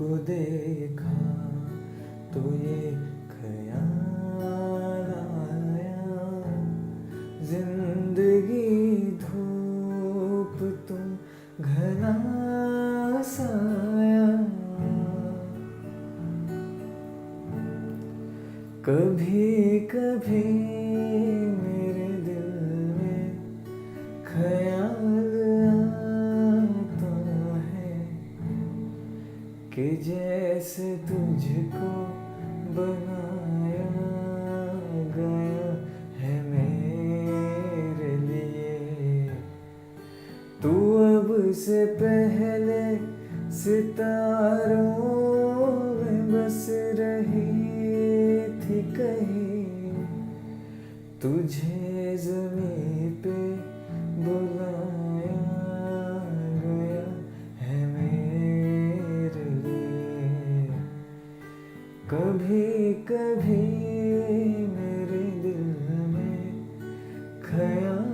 को देखा तो ये ख्याल आया, जिंदगी धूप तुम घना साया। कभी कभी मेरे दिल में ख्याल आता है कि जैसे तुझको बनाया गया है मेरे लिए। तू अब से पहले सितारों में बस रही थी कहीं, तुझे ज़मीं पे बुलाया गया है मेरे लिए। कभी कभी मेरे दिल में ख्याल